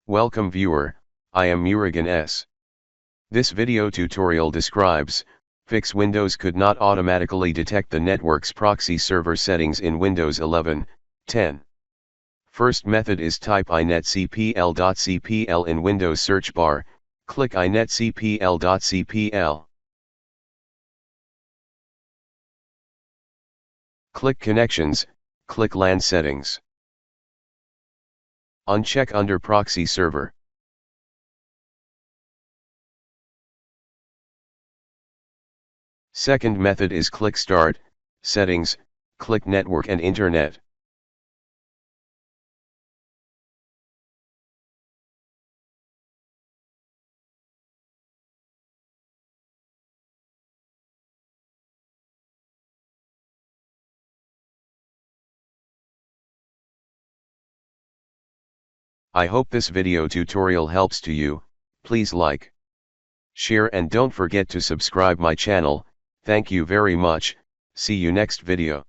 Welcome viewer, I am Murugan S. This video tutorial describes, fix Windows could not automatically detect the network's proxy server settings in Windows 11, 10. First method is type inetcpl.cpl in Windows search bar, click inetcpl.cpl. Click Connections, click LAN Settings. Uncheck under Proxy Server. Second method is click Start, Settings, click Network and Internet. I hope this video tutorial helps to you. Please like, share and don't forget to subscribe my channel. Thank you very much. See you next video.